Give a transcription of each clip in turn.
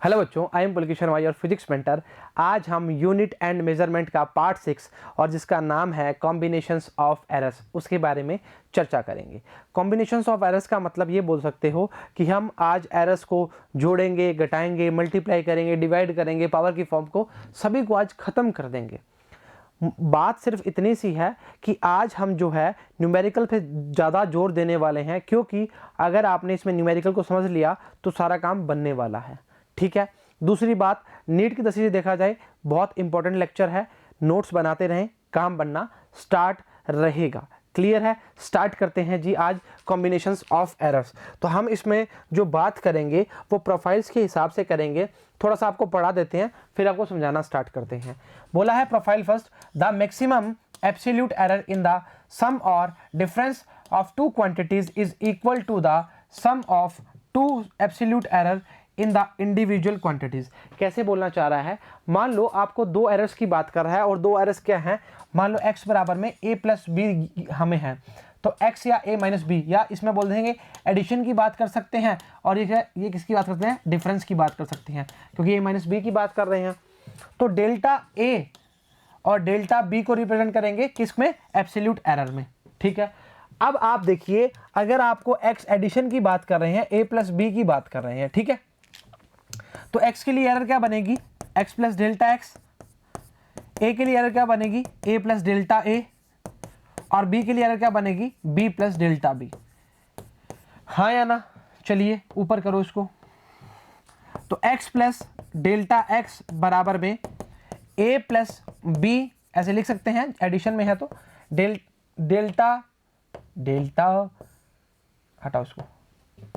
Hello बच्चों, I am Pulkit Sharma your physics mentor. आज हम यूनिट एंड मेजरमेंट का पार्ट 6 और जिसका नाम है कॉम्बिनेशंस ऑफ एरर्स उसके बारे में चर्चा करेंगे। कॉम्बिनेशंस ऑफ एरर्स का मतलब ये बोल सकते हो कि हम आज एरर्स को जोड़ेंगे, घटाएंगे, मल्टीप्लाई करेंगे, डिवाइड करेंगे, पावर की फॉर्म को सभी को आज ख़त्म कर देंगे। बात सिर्फ इतनी सी है कि आज हम जो है न्यूमेरिकल पे ज़्यादा जोर देने वाले हैं, क्योंकि अगर आपने इसमें न्यूमेरिकल को समझ लिया तो सारा काम बनने वाला है। ठीक है। दूसरी बात, नीट की दृष्टि से देखा जाए बहुत इंपॉर्टेंट लेक्चर है, नोट्स बनाते रहें, काम बनना स्टार्ट रहेगा। क्लियर है? स्टार्ट करते हैं जी आज कॉम्बिनेशंस ऑफ एरर्स। तो हम इसमें जो बात करेंगे वो प्रोफाइल्स के हिसाब से करेंगे। थोड़ा सा आपको पढ़ा देते हैं, फिर आपको समझाना स्टार्ट करते हैं। बोला है profile first, the maximum absolute error in the sum or difference of two quantities is equal to the sum of two absolute error in the individual quantities. कैसे बोलना चाह रहा है? मान लो आपको दो एरर्स की बात कर रहा है और दो एरर्स क्या हैं? मान लो x बराबर में a प्लस बी हमें है, तो x या a माइनस बी, या इसमें बोल देंगे एडिशन की बात कर सकते हैं, और ये किसकी बात करते हैं? डिफरेंस की बात कर सकते हैं, क्योंकि a माइनस बी की बात कर रहे हैं। तो डेल्टा a और डेल्टा b को रिप्रेजेंट करेंगे किस में? एब्सोल्यूट एरर में। ठीक है। अब आप देखिए, अगर आपको x एडिशन की बात कर रहे हैं, a प्लस बी की बात कर रहे हैं, ठीक है, तो x के लिए एरर क्या बनेगी? x plus delta x। a के लिए एरर क्या बनेगी? a plus delta a। और b के लिए एरर क्या बनेगी? b plus delta b। हाँ या ना? चलिए ऊपर करो इसको। तो x प्लस डेल्टा x बराबर में a प्लस b, ऐसे लिख सकते हैं, एडिशन में है तो डेल्टा हटाओ उसको,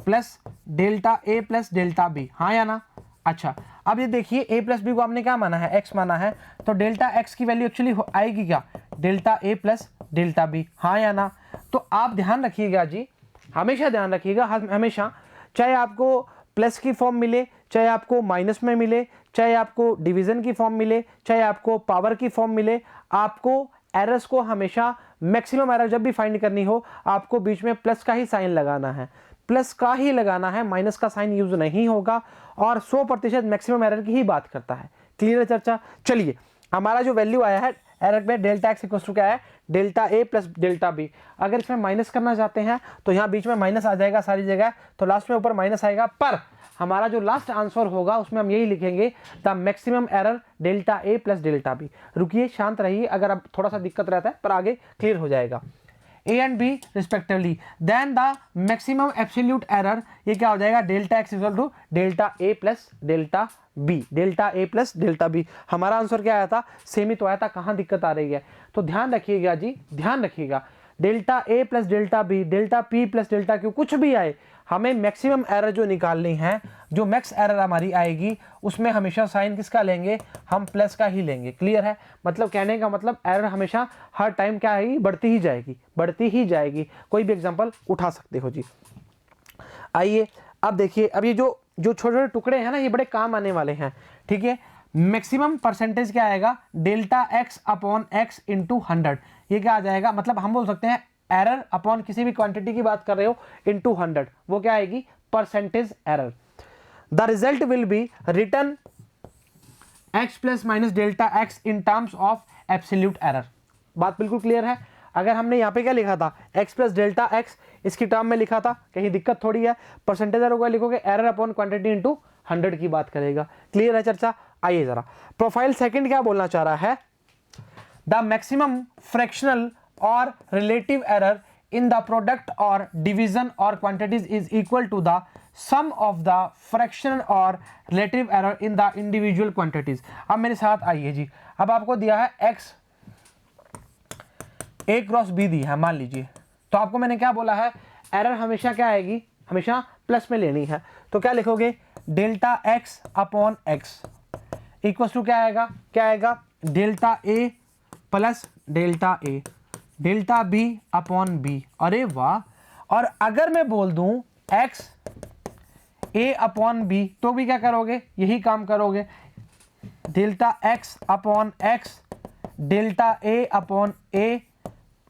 plus delta a plus delta b। हाँ या ना? अच्छा, अब ये देखिए a प्लस बी को आपने क्या माना है? x माना है, तो डेल्टा x की वैल्यू एक्चुअली आएगी क्या? Delta a plus delta b। हाँ या ना? तो आप ध्यान रखिएगा जी, हमेशा ध्यान रखिएगा, हमेशा, चाहे आपको प्लस की फॉर्म मिले, चाहे आपको माइनस में मिले, चाहे आपको डिवीजन की फॉर्म मिले, चाहे आपको पावर की फॉर्म मिले, आपको एरर्स को हमेशा मैक्सिमम एरर जब भी फाइंड करनी हो, आपको बीच में प्लस का ही साइन लगाना है, प्लस का ही लगाना है, माइनस का साइन यूज नहीं होगा, और 100% मैक्सिमम एरर की ही बात करता है। क्लियर है चर्चा? चलिए, हमारा जो वैल्यू आया है एरर में, डेल्टा एक्स इक्वल टू क्या है? Delta A plus delta B. अगर इसमें माइनस करना चाहते हैं तो यहाँ बीच में माइनस आ जाएगा सारी जगह, तो लास्ट में ऊपर माइनस आएगा, पर हमारा जो लास्ट आंसर होगा उसमें हम यही लिखेंगे, the maximum error delta A plus delta B. रुकिए, शांत रहिए, अगर अब थोड़ा सा दिक्कत रहता है पर आगे क्लियर हो जाएगा। a and b respectively, then the maximum absolute error, ये क्या हो जाएगा? Delta X equal to delta A plus delta B, delta A plus delta B. हमारा आंसर क्या आया था? सेम ही तो आया था, कहाँ दिक्कत आ रही है? तो ध्यान रखिएगा जी, ध्यान रखिएगा, delta A plus delta B, delta P plus delta Q, कुछ भी आए, हमें मैक्सिमम एरर जो निकालनी है, जो मैक्स एरर हमारी आएगी, उसमें हमेशा साइन किसका लेंगे? हम प्लस का ही लेंगे। क्लियर है? मतलब कहने का मतलब एरर हमेशा हर टाइम क्या आएगी? बढ़ती ही जाएगी, बढ़ती ही जाएगी। कोई भी एग्जांपल उठा सकते हो जी। आइए अब देखिए, अब ये जो छोटे छोटे टुकड़े हैं ना, ये बड़े काम आने वाले हैं। ठीक है। मैक्सिमम परसेंटेज क्या आएगा? Delta x upon x into 100। ये क्या आ जाएगा? मतलब हम बोल सकते हैं एरर अपॉन किसी भी क्वांटिटी की बात कर रहे हो इंटू 100, वो क्या आएगी? Percentage error. The result will be return x plus minus delta x in terms of absolute error. बात बिल्कुल क्लियर है? अगर हमने यहाँ पे क्या लिखा था? x प्लस डेल्टा एक्स, इसकी टर्म में लिखा था, कहीं दिक्कत थोड़ी है? परसेंटेज एरर को लिखोगे एरर अपॉन क्वांटिटी इंटू 100 की बात करेगा। क्लियर है चर्चा? आइए जरा, प्रोफाइल सेकंड क्या बोलना चाह रहा है? द मैक्सिमम फ्रैक्शनल और relative error in the product or division or quantities is equal to the sum of the fractional or relative error in the individual quantities। अब मेरे साथ आइए जी, अब आपको दिया है x a क्रॉस b दी है, मान लीजिए, तो आपको मैंने क्या बोला है? एरर हमेशा क्या आएगी? हमेशा प्लस में लेनी है। तो क्या लिखोगे? Delta x upon X equal to क्या आएगा? क्या आएगा? Delta a plus delta a, delta B upon B. अरे वाह! और अगर मैं बोल दूं x a अपॉन बी, तो भी क्या करोगे? यही काम करोगे, delta x upon x, delta a upon a।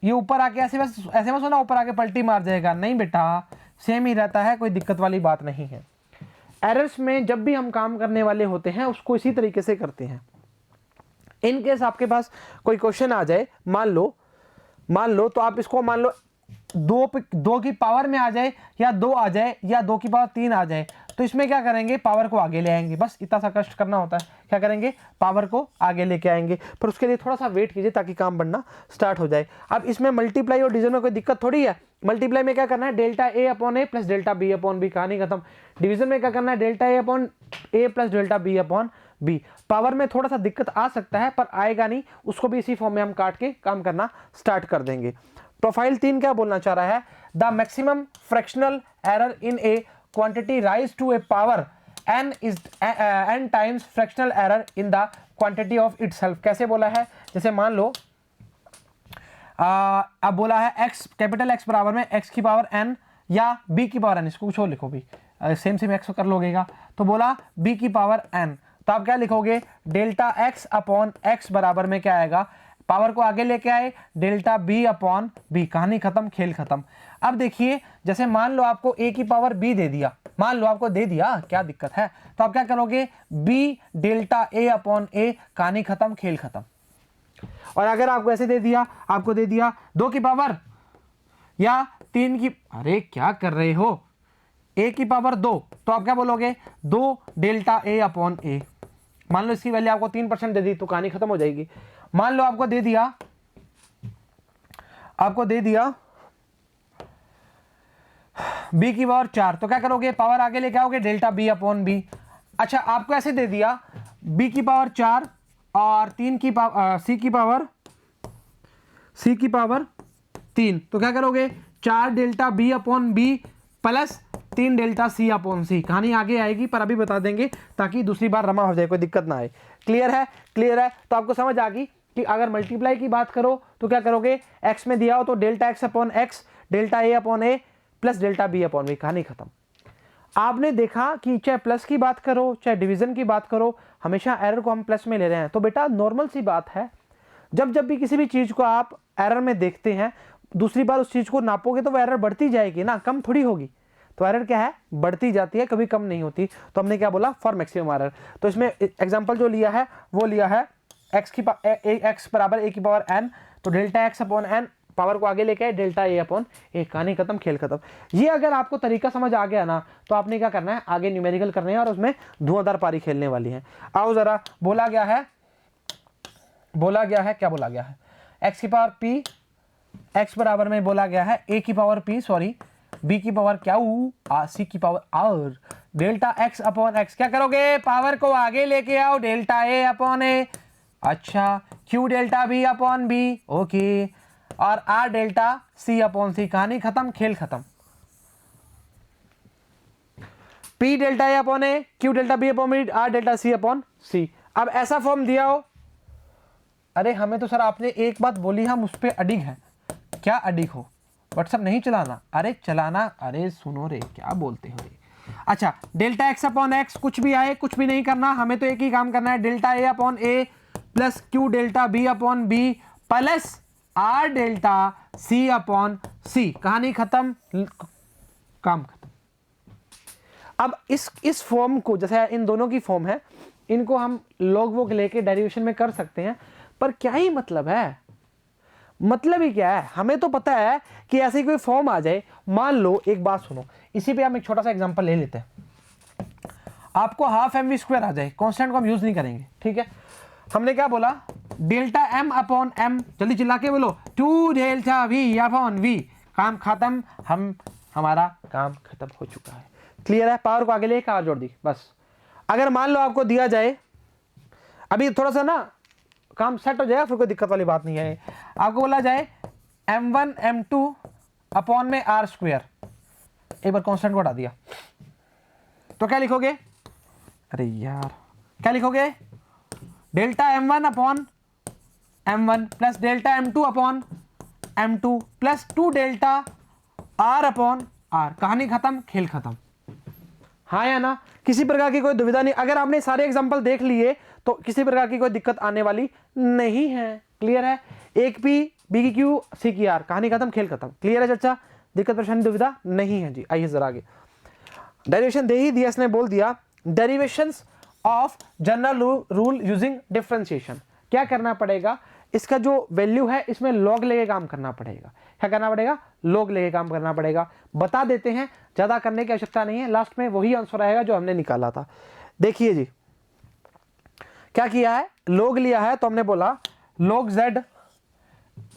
ये ऊपर आके ऐसे मत सोना ऊपर आके पलटी मार जाएगा, नहीं बेटा, सेम ही रहता है, कोई दिक्कत वाली बात नहीं है। एरर्स में जब भी हम काम करने वाले होते हैं उसको इसी तरीके से करते हैं। इन केस आपके पास कोई क्वेश्चन आ जाए, मान लो तो आप इसको मान लो दो की पावर में आ जाए या 2 आ जाए या 2 की पावर 3 आ जाए, तो इसमें क्या करेंगे, पावर को आगे ले आएंगे। बस इतना सा कष्ट करना होता है। क्या करेंगे, पावर को आगे लेके आएंगे। पर उसके लिए थोड़ा सा वेट कीजिए ताकि काम बनना स्टार्ट हो जाए। अब इसमें मल्टीप्लाई और डिवीजन में कोई दिक्कत थोड़ी है। मल्टीप्लाई में क्या करना है, delta A upon A plus delta B upon B, कहानी खत्म। डिवीजन में क्या करना है, delta A upon A plus delta B upon B. Power में थोड़ा सा दिक्कत आ सकता है पर आएगा नहीं, उसको भी इसी फॉर्म में हम काट के काम करना स्टार्ट कर देंगे। प्रोफाइल 3 क्या बोलना चाह रहा है, the maximum fractional error in a quantity raise to a power n is n times fractional error in the quantity of itself. कैसे बोला है, जैसे मान लो अब बोला है x, कैपिटल X बराबर में x की पावर n या b की पावर n, इसको कुछ और लिखो भी, सेम x कर लोगेगा। तो बोला b की पावर n, तो आप क्या लिखोगे, डेल्टा x अपॉन x बराबर में क्या आएगा, पावर को आगे लेके आए, डेल्टा b अपॉन b, कहानी खत्म, खेल खत्म। अब देखिए, जैसे मान लो आपको a की पावर b दे दिया, मान लो आपको दे दिया, क्या दिक्कत है, तो आप क्या करोगे, b delta a upon a, कहानी खत्म, खेल खत्म। और अगर आपको ऐसे दे दिया, आपको दे दिया 2 की पावर या 3 की, अरे क्या कर रहे हो, a की पावर 2, तो आप क्या बोलोगे, 2 डेल्टा a अपॉन a। मान लो इसकी वैल्यू आपको 3% दे दी तो कहानी खत्म हो जाएगी। मान लो आपको दे दिया b की पावर 4, तो क्या करोगे, पावर आगे लेके आओगे, डेल्टा b अपॉन b। अच्छा, आपको ऐसे दे दिया b की पावर 4 और 3 की पावर c की पावर 3, तो क्या करोगे, 4 delta b upon b plus 3 delta c upon c। कहानी आगे आएगी पर अभी बता देंगे ताकि दूसरी बार रमा हो जाए, कोई दिक्कत ना आए। क्लियर है, क्लियर है। तो आपको समझ आ गई कि अगर मल्टीप्लाई की बात करो तो क्या करोगे, x में दिया हो तो delta x upon x, delta a upon a plus delta b upon b, कहानी खत्म। आपने देखा कि चाहे प्लस की बात करो चाहे डिवीजन की बात करो, हमेशा एरर को हम प्लस में ले रहे हैं। तो बेटा नॉर्मल सी बात है, जब भी किसी भी चीज को आप एरर में देखते हैं, दूसरी बार उस चीज को नापोगे तो वो एरर बढ़ती जाएगी ना, कम थोड़ी होगी। तो एरर क्या है, बढ़ती जाती है, कभी कम नहीं होती। तो हमने क्या बोला, फॉर मैक्सिमम एरर। तो इसमें एग्जांपल जो लिया है वो लिया है x बराबर a की पावर n, तो delta x upon n, power को आगे लेके आए, डेल्टा a अपॉन a, कहानी खत्म, खेल खत्म। ये अगर आपको तरीका समझ आ गया ना, तो आपने क्या करना है, आगे न्यूमेरिकल करने हैं और उसमें धुआंधार पारी खेलने वाली है। आओ जरा, बोला गया है क्या बोला गया है, x की पावर p, x बराबर में बोला गया है a की पावर p, सॉरी b की पावर क्या, c की power r, delta x upon x। क्या करोगे, पावर को आगे लेके आओ, डेल्टा a अपॉन a, अच्छा, q delta b upon b, okay, और r delta c upon c, कहानी खत्म, खेल खत्म। p delta a upon a, q delta b upon b, r delta c upon c। अब ऐसा फॉर्म दिया हो, अरे हमें तो सर आपने एक बात बोली, हम उस पर अडिग हैं। क्या अडिग हो, व्हाट्सएप नहीं चलाना, अरे चलाना, अरे सुनो रे, क्या बोलते हो रे। अच्छा, डेल्टा x अपॉन x, कुछ भी आए कुछ भी नहीं करना, हमें तो एक ही काम करना है, delta a upon a plus q delta b upon b plus r delta c upon c, कहानी खत्म, काम खत्म। अब इस फॉर्म को, जैसे इन दोनों की फॉर्म है, इनको हम लॉग वॉग लेके डेरिवेशन में कर सकते हैं, पर क्या ही मतलब है, मतलब ही क्या है, हमें तो पता है कि ऐसे कोई फॉर्म आ जाए। मान लो, एक बात सुनो, इसी पे हम एक छोटा सा एग्जांपल ले लेते हैं। आपको हाफ एम वी स्क्वायर आ जाए, कांस्टेंट को हम यूज नहीं करेंगे, ठीक है। हमने क्या बोला, डेल्टा एम अपॉन एम, जल्दी चिल्ला के बोलो, 2 डेल्टा वी अपॉन वी, काम खत्म, हमारा काम खत्म हो चुका है। क्लियर है, पावर को आगे लेके आर जोड़ दी, बस। अगर मान लो आपको दिया जाए, अभी थोड़ा सा ना काम सेट हो जाएगा, फिर कोई दिक्कत वाली बात नहीं है। आपको बोला जाए m1 m2 अपॉन में r स्क्वायर, एक बार कांस्टेंट को हटा दिया, तो क्या लिखोगे, अरे यार क्या लिखोगे, delta m1 upon m1 plus delta m2 upon m2 plus 2 delta r upon r, कहानी खत्म, खेल खत्म। हाँ या ना, किसी प्रकार की कोई दुविधा नहीं। अगर आपने सारे एग्जांपल देख लिए तो किसी प्रकार की कोई दिक्कत आने वाली नहीं है। क्लियर है, एक पी, बी की क्यू, सी की आर, कहानी खत्म, खेल खत्म। क्लियर है चाचा, दिक्कत परेशानी दुविधा नहीं है जी। आइए जरा आगे, डेरिवेशन दे ही दिया, इसने बोल दिया derivations of general rule using differentiation. क्या करना पड़ेगा, इसका जो वैल्यू है इसमें लॉग लेके काम करना पड़ेगा। क्या करना पड़ेगा, लॉग लेके काम करना पड़ेगा। बता देते हैं, ज्यादा करने की आवश्यकता नहीं है, लास्ट में वही आंसर आएगा जो हमने निकाला था। देखिए जी क्या किया है, लॉग लिया है तो हमने बोला log z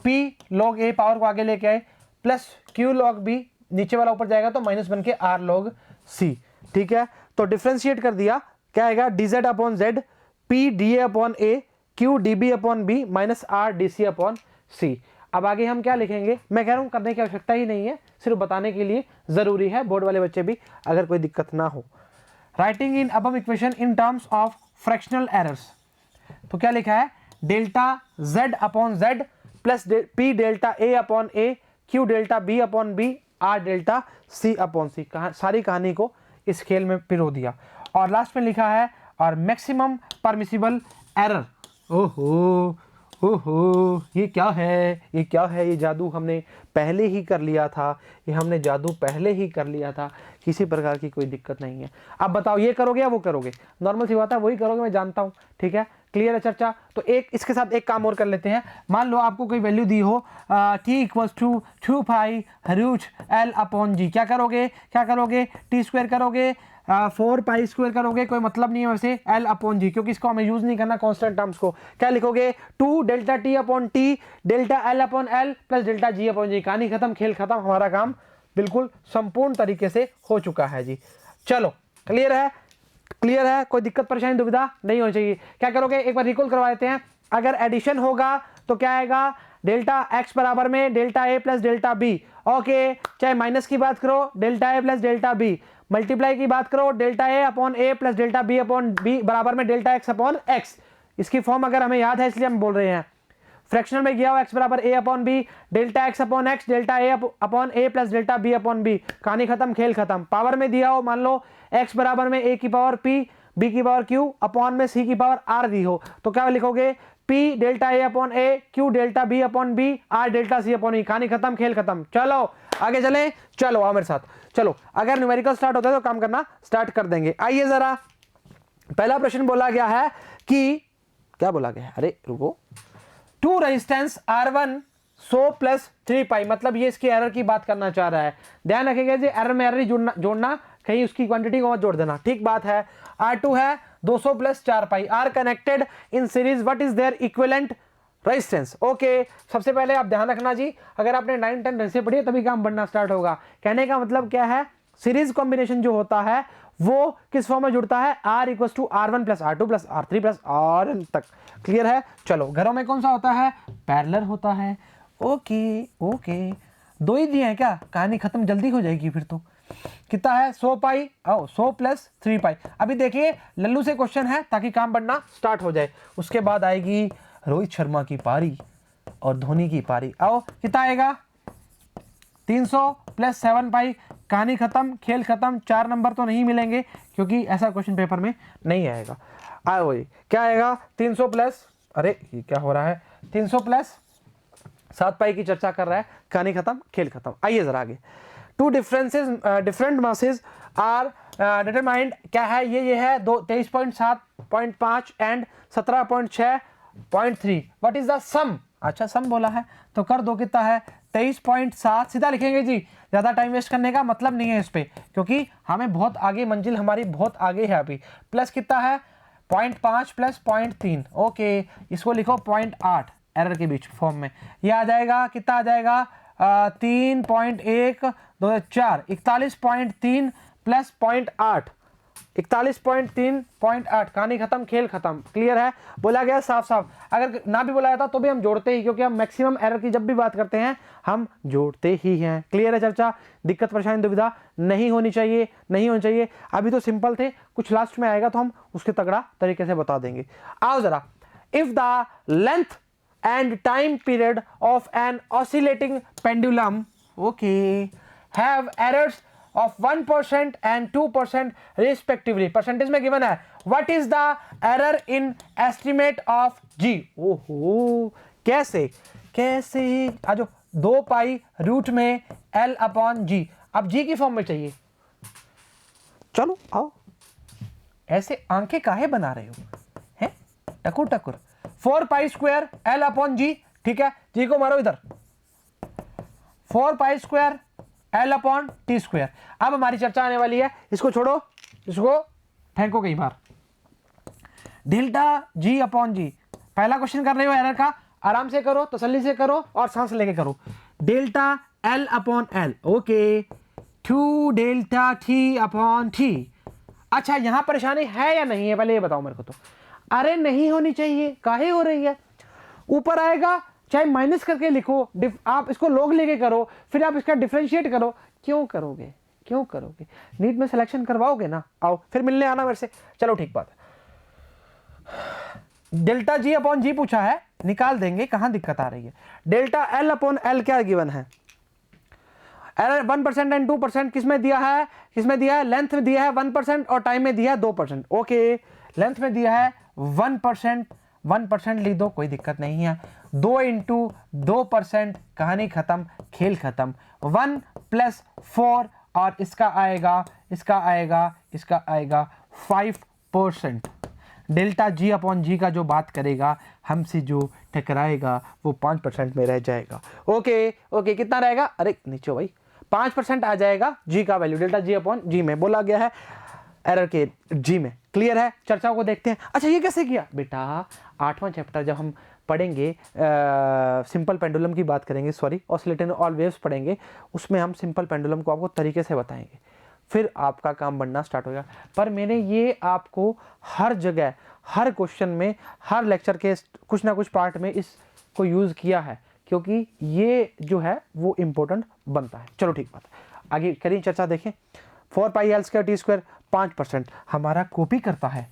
p log a power को आगे लेके आए प्लस q log b, नीचे वाला ऊपर जाएगा तो माइनस बन के r log c। ठीक है, तो डिफ्रेंशिएट कर दिया, क्या आएगा dz upon z p dA upon a q db upon b minus r dc upon c। अब आगे हम क्या लिखेंगे, मैं कह रहा हूं करने की आवश्यकता ही नहीं है, सिर्फ बताने के लिए जरूरी है, बोर्ड वाले बच्चे भी अगर कोई दिक्कत ना हो। Writing in above equation in terms of fractional errors, तो क्या लिखा है, delta z upon z plus p delta a upon a q delta b upon b r delta c upon c। सारी कहानी को इस खेल में पिरो दिया और लास्ट में लिखा है और मैक्सिमम परमिसिबल एरर। ओहो ओहो, ये क्या है, ये क्या है, ये जादू हमने पहले ही कर लिया था, ये हमने जादू पहले ही कर लिया था, किसी प्रकार की कोई दिक्कत नहीं है। अब बताओ ये करोगे या वो करोगे, नॉर्मल सी बात है, वही करोगे, मैं जानता हूँ। ठीक है, क्लियर है चर्चा। तो एक इसके साथ एक काम और कर लेते हैं। मान लो आपको कोई वैल्यू दी हो t equals to 2 pi root l upon g, क्या करोगे, क्या करोगे, टी स्क्वायर करोगे, 4 पाई स्क्वायर करोगे, कोई मतलब नहीं है वैसे, l अपॉन जी, क्योंकि इसको हमें यूज नहीं करना कांस्टेंट टर्म्स को। क्या लिखोगे, 2 delta t upon t delta l upon l plus delta g upon g. कहानी खत्म, खेल खत्म, हमारा काम बिल्कुल संपूर्ण तरीके से हो चुका है जी। चलो क्लियर है, क्लियर है, कोई दिक्कत परेशानी दुविधा नहीं होनी चाहिए। क्या करोगे, एक बार रिकॉल करवा देते हैं। अगर एडिशन होगा तो क्या आएगा, डेल्टा x बराबर में delta a plus delta b। Okay, चाहे माइनस की बात करो delta a plus delta b, multiply की बात करो delta a upon a plus delta b upon b बराबर में डेल्टा x अपॉन x। इसकी फॉर्म अगर हमें याद है इसलिए हम बोल रहे हैं। फ्रैक्शनल में गया हो x बराबर a upon b, delta x upon x delta a upon a plus delta b upon b। कहानी खत्म, खेल खत्म। पावर में दिया हो, मान लो x बराबर में a की पावर p b की पावर q अपॉन में c की पावर r दी हो, तो क्या लिखोगे, p delta a upon a q delta b upon b r delta c upon e। कहानी खत्म, खेल खत्म। चलो आगे चलें, चलो आओ मेरे साथ, चलो। अगर न्यूमेरिकल स्टार्ट होता है तो काम करना स्टार्ट कर देंगे। आइए जरा, पहला प्रश्न बोला गया है कि, क्या बोला गया है, अरे रुको, 2 रेजिस्टेंस R1 100 प्लस 3 पाई, मतलब ये इसकी एरर की बात करना चाह रहा है। ध्यान रखेगा जी, एरर में एरर ही जोड़ना, कहीं उसकी क्वांटिटी को मत जोड़ देना, ठीक बात है। R2 है 200 plus 4 pi, are connected in series, what is their equivalent resistance. Okay, सबसे पहले आप ध्यान रखना जी, अगर आपने 9-10 रेसिप्रोसिटी पढ़ी है तभी काम बनना स्टार्ट होगा। कहने का मतलब क्या है, सीरीज कॉम्बिनेशन जो होता है वो किस फॉर्म में जुड़ता है, R equal to R1 plus R2 plus R3 plus Rn तक। क्लियर है, चलो। घरों में कौन सा होता है, पैरेलल होता है। ओके ओके, 2 ही दिए हैं क्या, कहानी खत्म, जल्दी हो जाएगी फिर तो। कितना है, 100 पाई, 100 प्लस 3 पाई। अभी देखिए लल्लू से क्वेश्चन है ताकि काम बनना स्टार्ट हो जाए, उसके बाद आएगी रोहित शर्मा की पारी और धोनी की पारी। आओ, कितना आएगा, 300 प्लस 7 पाई। कहानी खत्म, खेल खत्म। 4 नंबर तो नहीं मिलेंगे क्योंकि ऐसा क्वेश्चन पेपर में नहीं आएगा। आओ जी, क्या आएगा, 300 प्लस, अरे ये क्या हो रहा है, 300 प्लस 7 पाई की चर्चा कर रहा है। कहानी खत्म, खेल खत्म। आइए जरा आगे। 2 डिफरेंट मासेस आर डिटरमाइंड, क्या है ये है 23.7.5 एंड 17.6.3। व्हाट इज द सम, अच्छा सम बोला है तो कर दो, कितना है 23.7, सीधा लिखेंगे जी, ज्यादा टाइम वेस्ट करने का मतलब नहीं है इस पे, क्योंकि हमें बहुत आगे, मंजिल हमारी बहुत आगे है अभी। प्लस कितना है 0.5 प्लस 0.3, ओके, इसको लिखो 0.8 एरर के बीच फॉर्म में। ये आ जाएगा, कितना आ जाएगा, 3.1 2 4, 41.3 प्लस 0.8, 41.3.8। कहानी खत्म, खेल खत्म। क्लियर है, बोला गया साफ साफ। अगर ना भी बोला जाता तो भी हम जोड़ते ही, क्योंकि हम मैक्सिमम एरर की जब भी बात करते हैं हम जोड़ते ही हैं। क्लियर है चर्चा, दिक्कत परेशानी दुविधा नहीं होनी चाहिए, नहीं होनी चाहिए। अभी तो सिंपल थे, कुछ लास्ट में आएगा तो हम उसके तगड़ा तरीके से बता देंगे। आओ जरा, if the length and time period of an oscillating pendulum, okay, have errors of 1% and 2% respectively, percentage में given है, what is the error in estimate of g। ओहो, कैसे कैसे, आज 2 पाई रूट में l अपॉन जी। अब g की form में चाहिए चलो आओ, ऐसे आंखें काहे बना रहे हो हैं, टकुर टकुर। 4 पाई स्क्वायर एल अपॉन जी, ठीक है, जी को मारो इधर, 4 pi square L upon t square. अब हमारी चर्चा आने वाली है, इसको छोड़ो, इसको फेंको कई बार। डेल्टा जी अपॉन जी, पहला क्वेश्चन कर रहे हो एरर का, आराम से करो, तसल्ली से करो और सांस लेके करो। Delta L upon L, okay, 2 delta t upon T. अच्छा, यहां परेशानी है या नहीं है, पहले ये बताओ मेरे को तो। अरे नहीं होनी चाहिए, काहे हो रही है, ऊपर आएगा चाहे माइनस करके लिखो, आप इसको लॉग लेके करो, फिर आप इसका डिफरेंशिएट करो, क्यों करोगे, क्यों करोगे, नीट में सिलेक्शन करवाओगे ना, आओ फिर मिलने आना मेरे से। चलो ठीक बात है, डेल्टा जी अपॉन जी पूछा है, निकाल देंगे, कहां दिक्कत आ रही है। डेल्टा एल अपॉन एल क्या गिवन है, एरर 1% एंड 2% किसमें दिया है, किसमें दिया है, लेंथ में दिया है 1% और टाइम में दिया है 2%। ओके, लेंथ में दिया है 1%, 1% लिख दो, कोई दिक्कत नहीं है। 2 इंटू 2%, कहानी खत्म, खेल खत्म। 1 + 4 और इसका आएगा, इसका आएगा, इसका आएगा 5%। डेल्टा जी अपॉन जी का जो बात करेगा, हमसे जो टकराएगा वो 5% में रह जाएगा। ओके ओके, कितना रहेगा, अरे नीचे भाई, 5% आ जाएगा जी का वैल्यू, डेल्टा जी अपॉन जी में बोला गया है एरर के जी में। क्लियर है, चर्चाओं को देखते हैं। अच्छा, ये कैसे किया बेटा, 8वां चैप्टर जब हम पढ़ेंगे, सिंपल पेंडुलम की बात करेंगे, सॉरी ऑसिलेटर ऑल वेव्स पढ़ेंगे, उसमें हम सिंपल पेंडुलम को आपको तरीके से बताएंगे, फिर आपका काम बनना स्टार्ट होगा। पर मैंने ये आपको हर जगह, हर क्वेश्चन में, हर लेक्चर के कुछ ना कुछ पार्ट में इसको यूज़ किया है, क्योंकि ये जो है वो इम्पोर्टेंट बनता है। चलो ठीक बात, आगे करें चर्चा, देखें। 4 pi L square T square 5%, हमारा कॉपी करता है,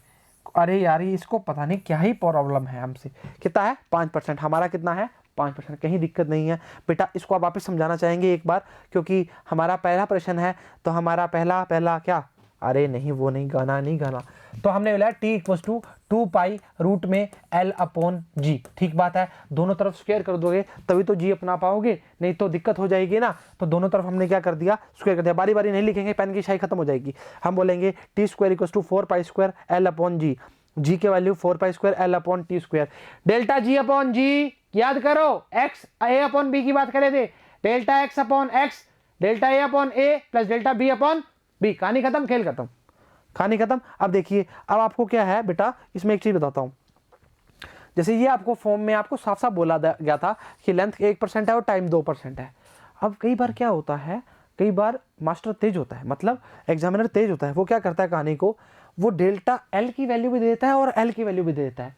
अरे यार इसको पता नहीं क्या ही प्रॉब्लम है हमसे। कितना है, 5%, हमारा कितना है 5%, कहीं दिक्कत नहीं है बेटा। इसको आप वापस समझाना चाहेंगे एक बार, क्योंकि हमारा पहला प्रश्न है, तो हमारा पहला क्या, अरे नहीं वो नहीं गाना, नहीं गाना, तो हमने बोला t = 2 पाई रूट में l अपॉन जी। ठीक बात है, दोनों तरफ स्क्वायर कर दोगे तभी तो जी अपना पाओगे, नहीं तो दिक्कत हो जाएगी ना। तो दोनों तरफ हमने क्या कर दिया, स्क्वायर कर दिया। बारी बारी नहीं लिखेंगे, पेन की शाई खत्म हो जाएगी। हम बोलेंगे t² = 4 pi square l upon g, g के value 4 pi square l upon t square. Delta g upon g याद करो, x a अपॉन b की बात करे थे, delta x upon x, delta a upon a plus delta b upon b। कहानी खत्म, खेल खत्म, कहानी खत्म। अब देखिए, अब आपको क्या है बेटा, इसमें एक चीज बताता हूं। जैसे ये आपको फॉर्म में आपको साफ साफ बोला गया था कि लेंथ 1% है और टाइम 2% है। अब कई बार क्या होता है, कई बार मास्टर तेज होता है, मतलब एग्जामिनर तेज होता है, वो क्या करता है कहानी को, वो डेल्टा एल की वैल्यू भी दे देता है और एल की वैल्यू भी दे देता है,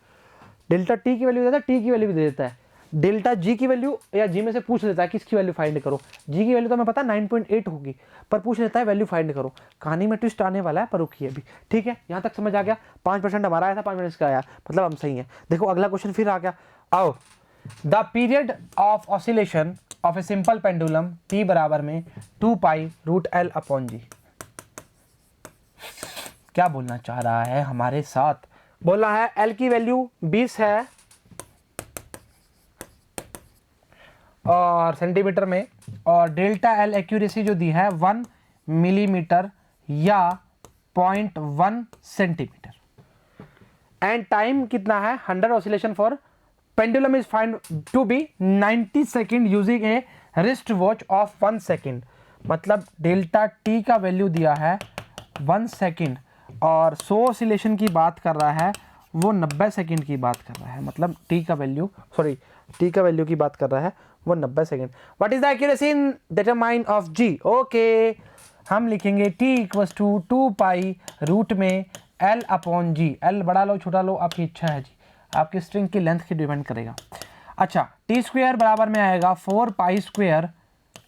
डेल्टा टी की वैल्यू देता है, टी की वैल्यू भी दे देता है, डेल्टा जी की वैल्यू या जी में से पूछ लेता है किसकी वैल्यू फाइंड करो। जी की वैल्यू तो हमें पता है 9.8 होगी, पर पूछ लेता है वैल्यू फाइंड करो। कहानी में ट्विस्ट आने वाला है, पर रुकिए अभी, ठीक है, यहाँ तक समझ आ गया। 5% हमारा आया था, 5% इसका आया, मतलब हम सही है। देखो अगला क्वेश्चन फिर आ गया, आओ। The period of oscillation of a simple pendulum t बराबर में 2 pi root l upon g. क्या बोलना चाह रहा है हमारे साथ, बोला है l की वैल्यू 20 है और सेंटीमीटर में, और डेल्टा एल एक्यूरेसी जो दी है 1 मिलीमीटर या 0.1 सेंटीमीटर, एंड टाइम कितना है 100 oscillation for pendulum is find to be 90 second using a wrist watch of 1 second. मतलब डेल्टा टी का वैल्यू दिया है 1 सेकेंड और 100 ऑसिलेशन की बात कर रहा है, वो 90 सेकेंड की बात कर रहा है, मतलब टी का वैल्यू, सॉरी टी का वैल्यू की बात कर रहा है वो 90 second. What is the accuracy in determine of G, okay, हम लिखेंगे t = 2 पाई रूट में l अपॉन जी। l बड़ा लो छोटा लो आपकी इच्छा है जी, आपकी स्ट्रिंग की लेंथ की डिपेंड करेगा। अच्छा, टी स्क्वायर बराबर में आएगा 4 पाई स्क्वायर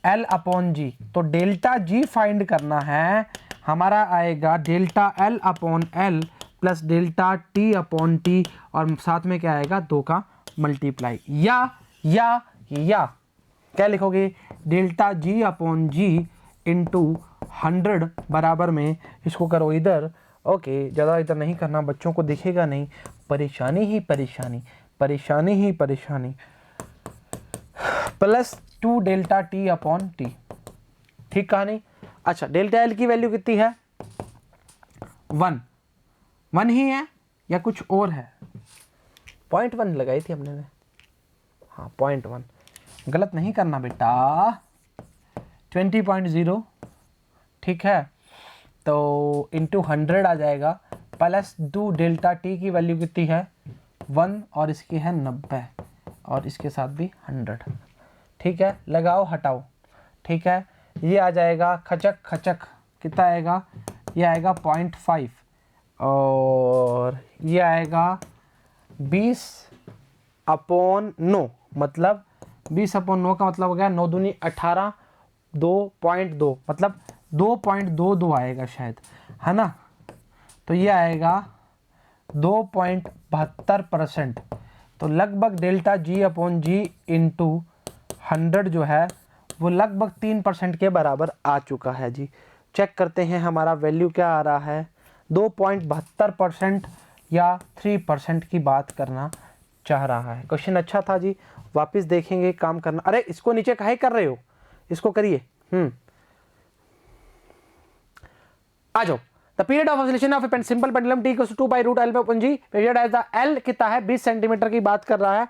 l अपॉन जी। तो डेल्टा जी फाइंड करना है, हमारा आएगा delta l upon l plus delta t upon T, और साथ में क्या आएगा 2 का मल्टीप्लाई, या क्या लिखोगे, डेल्टा जी अपॉन जी इंटू 100 बराबर में, इसको करो इधर, ओके, ज़्यादा इधर नहीं करना, बच्चों को दिखेगा नहीं, परेशानी ही परेशानी, परेशानी ही परेशानी, plus 2 delta t upon T. ठीक कहानी। अच्छा, डेल्टा एल की वैल्यू कितनी है, 1 1 ही है या कुछ और है? 0.1 लगाई थी हमने, हाँ 0.1, गलत नहीं करना बेटा, 20.0, ठीक है। तो इंटू 100 आ जाएगा, प्लस 2 डेल्टा टी की वैल्यू कितनी है 1 और इसकी है 90 और इसके साथ भी 100, ठीक है। लगाओ हटाओ, ठीक है। ये आ जाएगा खचक खचक, कितना आएगा? ये आएगा 0.5 और ये आएगा 20/9, मतलब 20/9 का मतलब हो गया 9 दूनी 18, 2.2 मतलब 2.22 आएगा शायद, है ना। तो ये आएगा 2.72%। तो लगभग डेल्टा G/G इंटू 100 जो है वो लगभग 3% के बराबर आ चुका है जी। चेक करते हैं हमारा वैल्यू क्या आ रहा है, 2.72% या 3% की बात करना चाह रहा है। क्वेश्चन अच्छा था जी, वापस देखेंगे, काम करना। अरे इसको नीचे काहे कर रहे हो, इसको करिए। आ जाओ। The period of oscillation of a simple pendulum T = 2/√L/G, period as the L कितना है 20 सेंटीमीटर की बात कर रहा है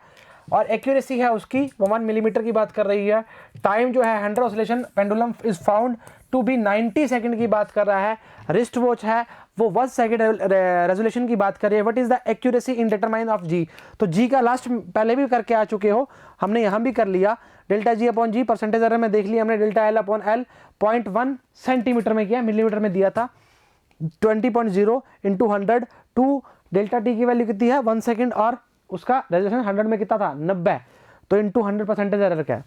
और एक्यूरेसी है उसकी 1 मिलीमीटर की बात कर रही है। टाइम जो है 100 oscillation pendulum is found to be 90 second की बात कर रहा है। रिस्ट वॉच है वो 1 सेकंड रेजोल्यूशन की बात कर रही है। What is the accuracy in determine of G? तो G का लास्ट पहले भी करके आ चुके हो, हमने यहाँ भी कर लिया। डेल्टा G/G परसेंटेज एरर में देख लिया हमने, डेल्टा L/L 0.1 सेंटीमीटर में किया, मिलीमीटर में दिया था। 20.0 इंटू 100, 2 डेल्टा टी की वैल्यू कितनी है 1 सेकंड और उसका रेजोल्यूशन 100 में कितना था 90, तो इंटू 100 परसेंटेज एरर क्या है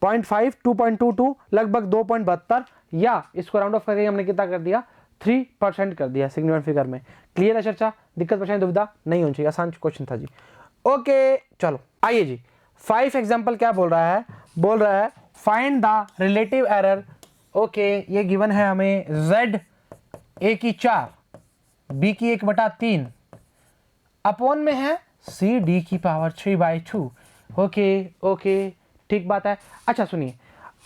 0.5, 2.22 लगभग 2.72 या इसको राउंड ऑफ करके हमने कितना कर दिया 3% कर दिया सिग्निफिकेंट फिगर में। क्लियर है चर्चा? दिक्कत परेशानी दुविधा नहीं होनी चाहिए, आसान क्वेश्चन था जी। ओके चलो आइए जी, 5 एग्जाम्पल क्या बोल रहा है, बोल रहा है find the relative error. Okay ये गिवन है हमें Z A की 4, B की 1/3 अपॉन में है CD की पावर 3/2। ओके ठीक बात है। अच्छा सुनिए,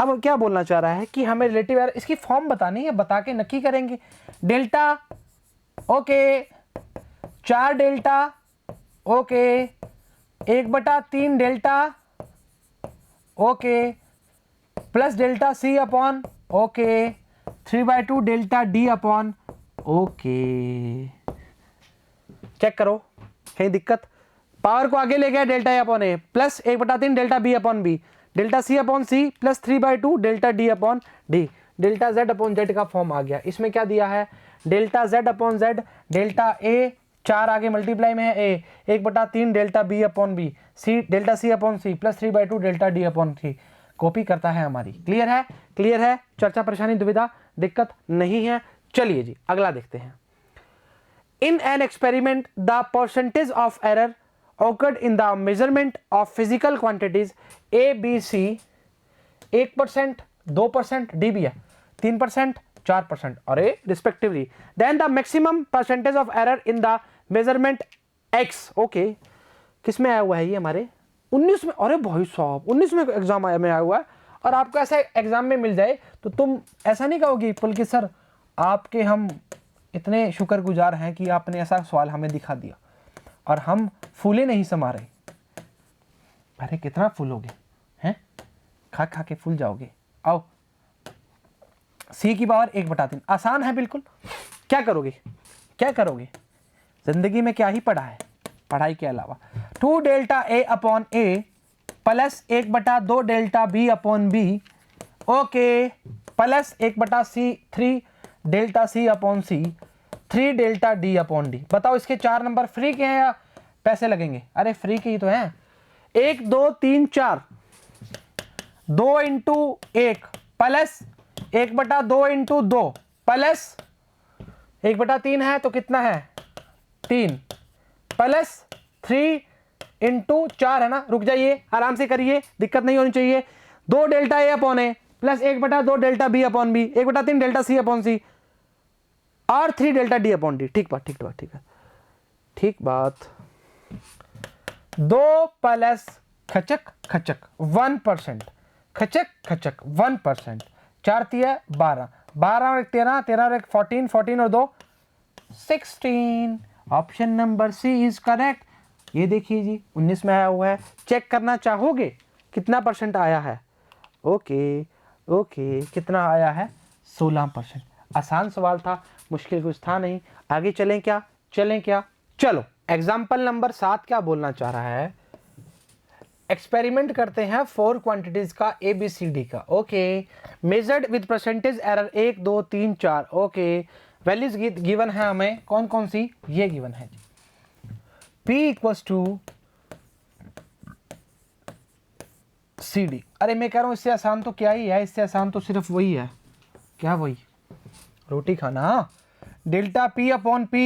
अब क्या बोलना चाह रहा है कि हमें रिलेटिव एरर इसकी फॉर्म बतानी है, बता के नक्की करेंगे। Delta okay 4 delta okay 1/3 delta okay plus delta C upon okay 3/2 delta D upon okay. Check करो कहीं दिक्कत, पावर को आगे ले गया delta A upon A plus 1/3 delta B upon B, delta C upon C plus 3/2 delta D upon D, delta Z upon Z का form आ गया। इसमें क्या दिया है delta Z upon Z, delta A 4 आगे मल्टीप्लाई में है A 1/3 delta B upon B, C delta C upon C plus 3/2 delta D upon 3 copy करता है हमारी। क्लियर है? क्लियर है? चर्चा परेशानी दुविधा दिक्कत नहीं है। चलिए जी अगला देखते हैं। In an experiment, the percentage of error occurred in the measurement of physical quantities A, B, C 1%, 2%, D भी है 3%, 4% और A respectively. Then the maximum percentage of error in the measurement X. Okay, किस में आया हुआ है ये हमारे 19 में? अरे भाई साहब 19 में एग्जाम में आया हुआ है और आपको ऐसा एग्जाम में मिल जाए तो तुम ऐसा नहीं कहोगे पुलकित सर आपके हम इतने शुक्रगुजार हैं कि आपने ऐसा सवाल हमें दिखा दिया और हम फूले नहीं समा रहे। अरे कितना फूलोगे हैं, खा खा के फूल जाओगे। आओ C की पावर 1/3 आसान है बिल्कुल। क्या करोगे, क्या करोगे जिंदगी में, क्या ही पढ़ा है पढ़ाई के अलावा। 2 delta A upon A plus 1/2 delta B upon B okay plus 1/3 delta C upon C 3 delta D upon D। बताओ इसके 4 नंबर फ्री के हैं या पैसे लगेंगे? अरे फ्री के ही तो हैं। 1 2 3 4 2 इंटू 1 प्लस 1/2 इंटू 2 प्लस 1/3 है तो कितना है 3 प्लस 3 इंटू 4 है ना। रुक जाइए आराम से करिए, दिक्कत नहीं होनी चाहिए। 2 delta A upon A plus 1/2 delta B upon B 1/3 delta C upon C और 3 डेल्टा D अपॉन D। ठीक बात, ठीक बात, ठीक है, ठीक बात। 2 प्लस खचक खचक 1%, खचक खचक 1%, 4 3 12, 12 और 1 13, 13 और 1 14, 14 और 2 16। Option number C is correct. ये देखिए जी 19 में आया हुआ है। चेक करना चाहोगे कितना परसेंट आया है? ओके ओके, कितना आया है? 16%। आसान सवाल था, मुश्किल कुछ था नहीं। आगे चलें क्या? चलो एग्जाम्पल नंबर 7 क्या बोलना चाह रहा है? एक्सपेरिमेंट करते हैं 4 क्वांटिटीज का ABCD का। Okay, measured with percentage error 1 2 3 4। Okay, values given है हमें, कौन कौन सी? ये गिवन है P इक्वल्स टू CD। अरे मैं कह रहा हूं इससे आसान तो क्या ही है, इससे आसान तो सिर्फ वही है। क्या वही? रोटी खाना। Delta P upon P,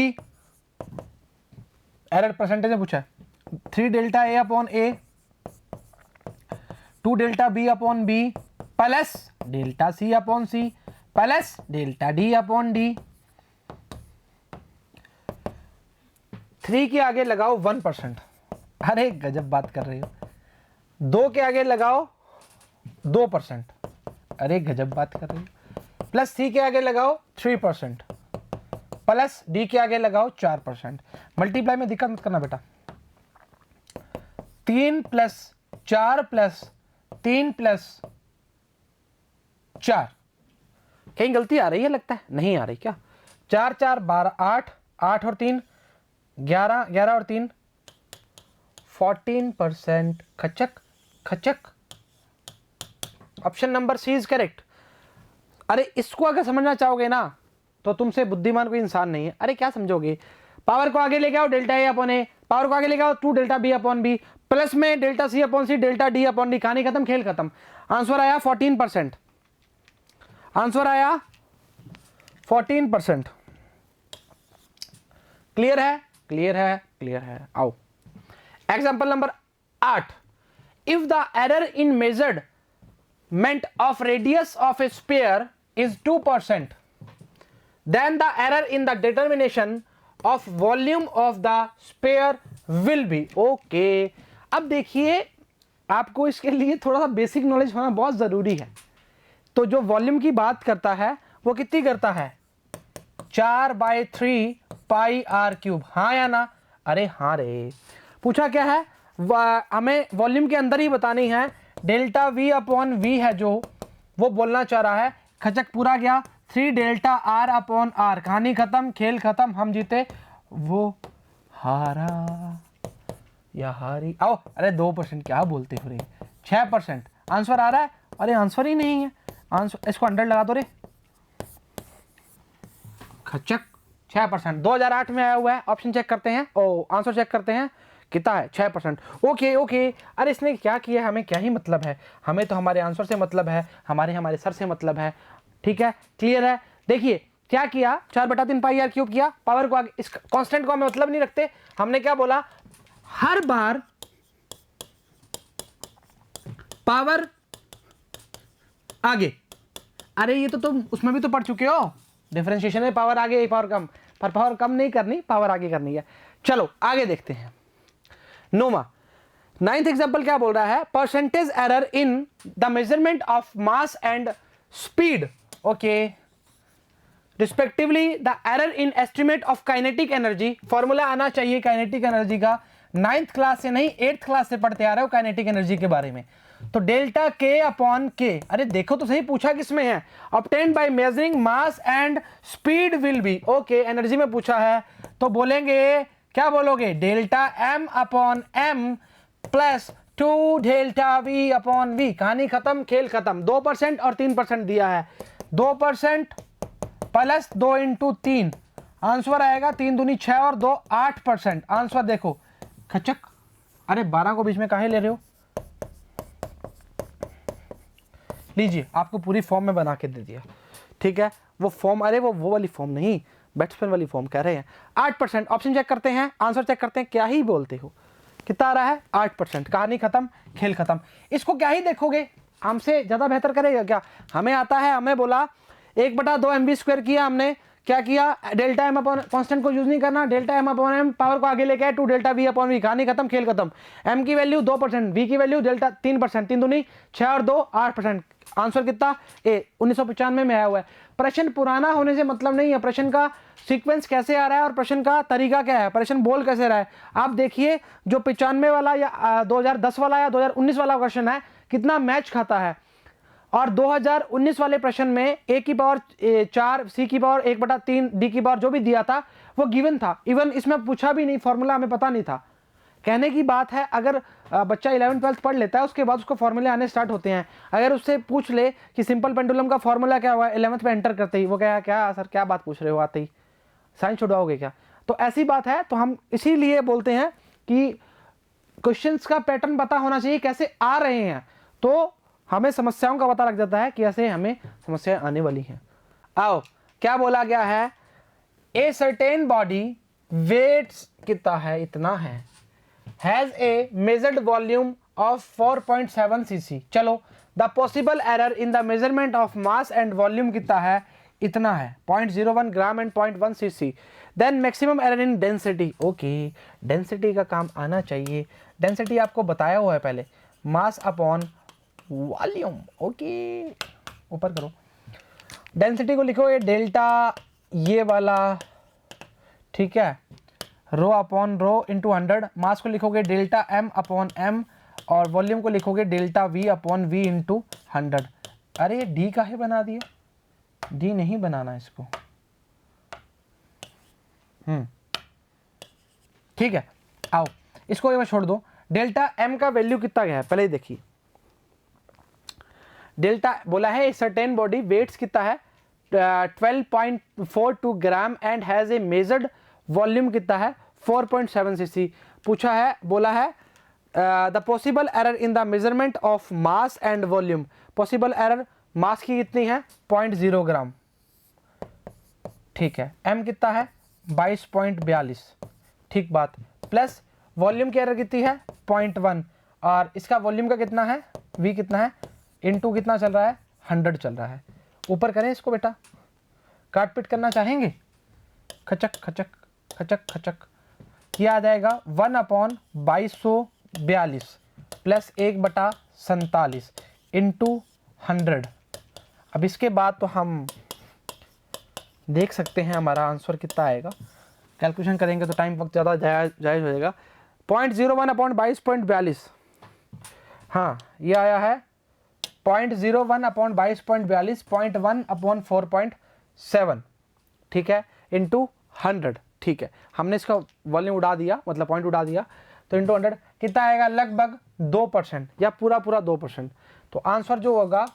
error percentage में पूछा है। 3 delta A upon A, 2 delta B upon B plus delta C upon C plus delta D upon D। 3 के आगे लगाओ 1%। अरे गजब बात कर रहे हो। 2 के आगे लगाओ 2%। अरे गजब बात कर रहे हो। प्लस C के आगे लगाओ 3%, प्लस D के आगे लगाओ 4%। मल्टीप्लाई में दिक्कत मत करना बेटा। 3 प्लस 4 प्लस 3 प्लस 4। कहीं गलती आ रही है? लगता है नहीं आ रही। क्या? 4 4 12 8, 8 और 3 11, 11 और 3 14%। खचक खचक। Option number C is correct. अरे इसको अगर समझना चाहोगे ना तो तुमसे बुद्धिमान कोई इंसान नहीं है। अरे क्या समझोगे? पावर को आगे लेके आओ delta A upon A, power को आगे लेके आओ 2 delta B upon B, plus में delta C upon C, delta D upon D। कहानी खत्म, खेल खत्म। आंसर आया 14%। आंसर आया 14%। क्लियर है? क्लियर है? क्लियर है। आओ example number 8। If the error in measurement of radius of A sphere is 2%, then the error in the determination of volume of the sphere will be। okay, अब देखिए आपको इसके लिए थोड़ा सा बेसिक नॉलेज होना बहुत ज़रूरी है। तो जो वॉल्यूम की बात करता है वो कितनी करता है? 4/3 पाई आर क्यूब। हाँ या ना? अरे हाँ रे। पूछा क्या है? हमें वॉल्यूम के अंदर ही बतानी है। डेल्टा V अपॉन V है जो, वो बोलना चाह रहा है। खचक पूरा गया। 3 डेल्टा R अपॉन R। कहानी खत्म, खेल खत्म, हम जीते वो हारा या हारी। आओ, अरे 2% क्या बोलते हो रे? 6%। आंसर आ रहा है? अरे आंसर ही नहीं है। आंसर इसको 100 लगा दो रे। खचक 6%। 2008 में आया हुआ है। ऑप्शन चेक करते हैं। ओ आंसर चेक करते हैं कितना है? 6%। Okay okay. अरे इसने क्या किया, हमें क्या ही मतलब है? हमें तो हमारे आंसर से मतलब है, हमारे सर से मतलब है। ठीक है, क्लियर है? देखिए क्या किया, 4/3 पाई आर क्यूब किया। पावर को आगे, इस कांस्टेंट को हमें मतलब नहीं रखते। हमने क्या बोला? हर बार पावर आगे। अरे ये तो तुम उसमें भी तो पढ़ चुके हो, डिफरेंशिएशन में पावर आगे पावर कम। पर पावर कम नहीं करनी, पावर आगे करनी है। चलो आगे देखते हैं। नोमा 9th एग्जांपल क्या बोल रहा है? Percentage error in the measurement of mass and speed, okay, respectively the error in estimate of kinetic energy. Formula आना चाहिए काइनेटिक एनर्जी का। 9th क्लास से नहीं 8th क्लास से पढ़ते आ रहे हो काइनेटिक एनर्जी के बारे में। तो डेल्टा K अपॉन K, अरे देखो तो सही पूछा किसमें है? Obtained by measuring mass and speed will be. Okay, energy में पूछा है तो बोलेंगे, क्या बोलोगे? Delta M upon M plus 2 delta V upon V। कहानी खत्म, खेल खत्म। 2% और 3% दिया है। 2% प्लस 2 इंटू 3, आंसर आएगा 3 दूनी 6 और 2 8%। आंसर देखो खचक। अरे 12 को बीच में काहे ले रहे हो? लीजिए, आपको पूरी फॉर्म में बना के दे दिया। ठीक है, वो फॉर्म, अरे वो वाली फॉर्म नहीं, बैट्समैन वाली फॉर्म कह रहे हैं। 8%। ऑप्शन चेक करते हैं, आंसर चेक करते हैं। क्या ही बोलते हो? कितना आ रहा है? 8%। कहानी खत्म, खेल खत्म। इसको क्या ही देखोगे? हमसे ज़्यादा बेहतर करेगा क्या? हमें आता है, हमें बोला 1/2 mv² किया हमने, क्या किया, डेल्टा एम अपॉन कांस्टेंट को यूज नहीं करना, delta M upon M power को आगे लेके आए to delta V upon V, कहानी खत्म, खेल खत्म। एम की वैल्यू 2%, वी की वैल्यू डेल्टा 3%, 3 दूनी 6 और 2 8%। आंसर कितना ए 1995 में आया हुआ है। प्रश्न पुराना होने से मतलब नहीं है, प्रश्न का सीक्वेंस कैसे आ रहा है और प्रश्न का तरीका क्या है, प्रश्न बोल कैसे रहा है। आप देखिए जो 95 वाला या 2010 वाला या 2019 वाला क्वेश्चन है कितना मैच खाता है, और 2019 वाले प्रश्न में a की पावर 4, c की पावर 1/3, d की पावर जो भी दिया था वो गिवन था, इवन इसमें पूछा भी नहीं, फॉर्मूला हमें पता नहीं था। कहने की बात है अगर बच्चा 11th 12th पढ़ लेता है उसके बाद उसको फॉर्मूले आने स्टार्ट होते हैं, अगर उससे पूछ ले कि सिंपल पेंडुलम का फॉर्मूला क्या हुआ 11th में एंटर करते ही, वो क्या सर क्या बात पूछ रहे हो, आते ही साइंस छुड़वाओगे क्या, तो ऐसी बात है। तो हम इसीलिए बोलते हैं कि क्वेश्चंस का पैटर्न पता होना चाहिए कैसे आ रहे हैं, तो हमें समस्याओं का पता लग जाता है कि ऐसे हमें समस्याएं आने वाली हैं। आओ क्या बोला गया है, ए सर्टेन बॉडी वेट्स कितना है, इतना है, has a measured volume of 4.7 cc। चलो the possible error in the measurement of mass and volume कितना है, इतना है 0.01 gram and 0.1 cc। Then maximum error in density, okay density का काम आना चाहिए, डेंसिटी आपको बताया हुआ है पहले, मास अपॉन वॉल्यूम, ओके ऊपर करो, डेंसिटी को लिखोगे डेल्टा ये वाला, ठीक है, rho upon rho into 100, mass को लिखोगे डेल्टा एम अपॉन एम, और वॉल्यूम को लिखोगे delta V upon V into 100। अरे ये डी काहे बना दिया, डी नहीं बनाना इसको, ठीक है। आओ इसको एक बार छोड़ दो, डेल्टा एम का वैल्यू कितना गया है पहले ही देखिए, डेल्टा बोला है सर्टेन बॉडी वेट्स कितना है 12.42 gram and has a measured volume कितना है 4.7 cc। पूछा है, बोला है the possible error in the measurement of mass and volume, possible error mass की कितनी है 0.0 ग्राम, ठीक है, एम कितना है 22.42, ठीक बात, प्लस वॉल्यूम की एरर कितनी है 0.1, और इसका वॉल्यूम का कितना है v कितना है इनटू कितना चल रहा है 100 चल रहा है। ऊपर करें इसको बेटा, काट पीट करना चाहेंगे, खचक खचक खचक खचक, किया आ जाएगा 1/2242 प्लस 1/47 इंटू 100। अब इसके बाद तो हम देख सकते हैं हमारा आंसर कितना आएगा, कैलकुलेशन करेंगे तो टाइम वक्त ज़्यादा जायज़ हो जाएगा। 0.01/22.42, हाँ ये आया है 0.01/22.42, 0.1/4.7, ठीक है, इंटू 100, ठीक है, हमने इसका वॉल्यूम उड़ा दिया, मतलब पॉइंट उड़ा दिया, तो इंटू 100 कितना आएगा, लगभग 2% या पूरा 2%, तो आंसर जो होगा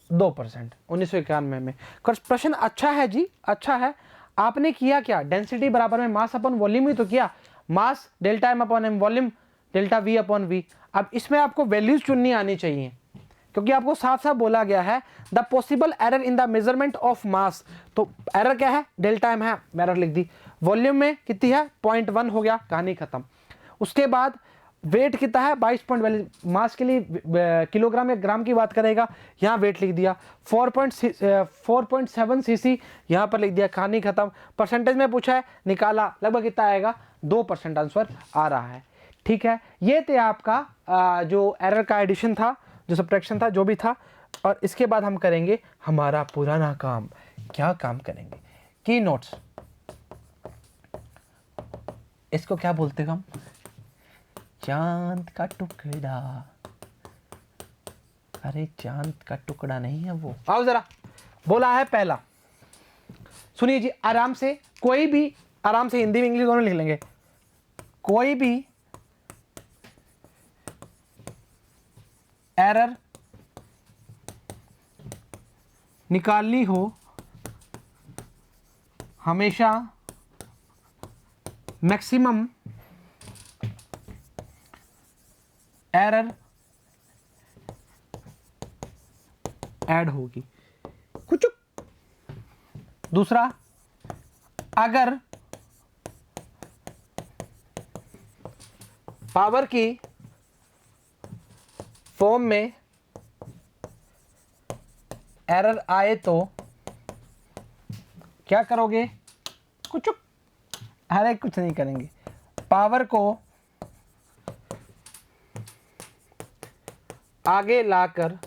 2% 1991 में। प्रश्न अच्छा है जी, अच्छा है। आपने किया क्या, डेंसिटी बराबर में मास अपॉन वॉल्यूम ही तो किया, mass delta M upon M, volume delta V upon V. अब इसमें आपको वैल्यूज चुननी आनी चाहिए, क्योंकि आपको साफ साफ बोला गया है the possible error in the measurement of मास, तो एरर क्या है डेल्टा एम है, एरर लिख दी, वॉल्यूम में कितनी है 0.1 हो गया, कहानी खत्म। उसके बाद वेट कितना है 22.42, मास के लिए किलोग्राम या ग्राम की बात करेगा, यहाँ वेट लिख दिया, 4.7 cc यहाँ पर लिख दिया, कहानी खत्म। परसेंटेज में पूछा है, निकाला, लगभग कितना आएगा 2% आंसर आ रहा है, ठीक है। ये थे आपका जो एरर का एडिशन था, जो सब्ट्रैक्शन था, जो भी था। और इसके बाद हम करेंगे हमारा पुराना काम, क्या काम करेंगे, की नोट्स, इसको क्या बोलते हैं हम, चांद का टुकड़ा, अरे चांद का टुकड़ा नहीं है वो। आओ जरा, बोला है पहला, सुनिए जी आराम से, कोई भी आराम से हिंदी में इंग्लिश दोनों लिख लेंगे, कोई भी एरर निकालनी हो हमेशा मैक्सिमम एरर ऐड होगी। कुछ दूसरा, अगर पावर की फॉर्म में एरर आए तो क्या करोगे? कुछ अरे कुछ नहीं करेंगे, पावर को आगे लाकर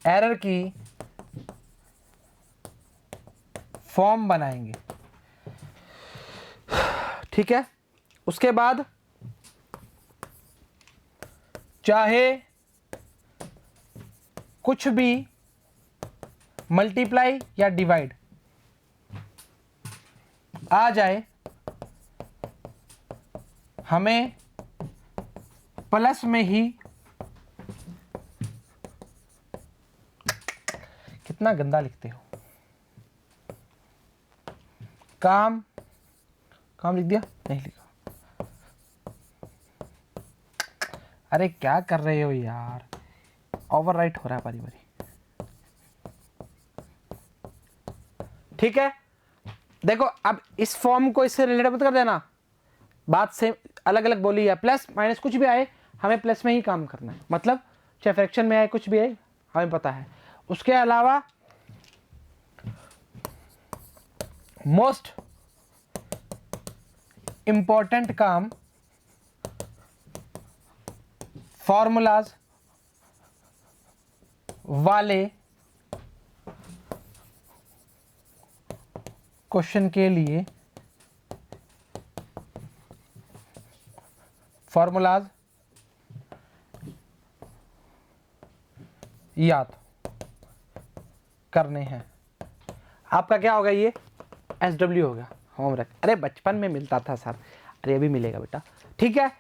एरर की फॉर्म बनाएंगे। ठीक है, उसके बाद चाहे कुछ भी मल्टीप्लाई या डिवाइड आ जाए, हमें प्लस में ही, कितना गंदा लिखते हो, काम लिख दिया, नहीं लिखा। अरे क्या कर रहे हो यार, ओवरराइट हो रहा है बारी बारी। ठीक है, देखो अब इस फॉर्म को इससे रिलेटेड मत कर देना, बात से अलग अलग बोली है। प्लस माइनस कुछ भी आए हमें प्लस में ही काम करना है, मतलब चाहे फ्रैक्शन में आए कुछ भी आए हमें पता है। उसके अलावा मोस्ट इंपॉर्टेंट काम फॉर्मूलाज वाले क्वेश्चन के लिए फॉर्मूलाज याद करने हैं। आपका क्या होगा, ये SW हो गया होमवर्क। अरे बचपन में मिलता था सर, अरे अभी मिलेगा बेटा। ठीक है,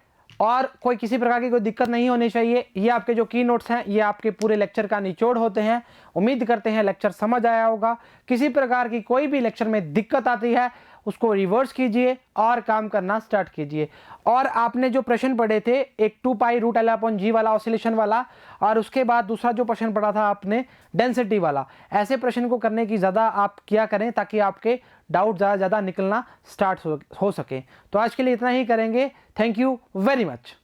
और कोई किसी प्रकार की कोई दिक्कत नहीं होनी चाहिए। ये आपके जो की नोट्स हैं ये आपके पूरे लेक्चर का निचोड़ होते हैं। उम्मीद करते हैं लेक्चर समझ आया होगा। किसी प्रकार की कोई भी लेक्चर में दिक्कत आती है उसको रिवर्स कीजिए और काम करना स्टार्ट कीजिए। और आपने जो प्रश्न पढ़े थे, एक 2π√L/g वाला ऑसिलेशन वाला, और उसके बाद दूसरा जो प्रश्न पढ़ा था आपने डेंसिटी वाला, ऐसे प्रश्न को करने की ज़्यादा आप क्या करें ताकि आपके डाउट ज़्यादा निकलना स्टार्ट हो सके। तो आज के लिए इतना ही करेंगे। Thank you very much.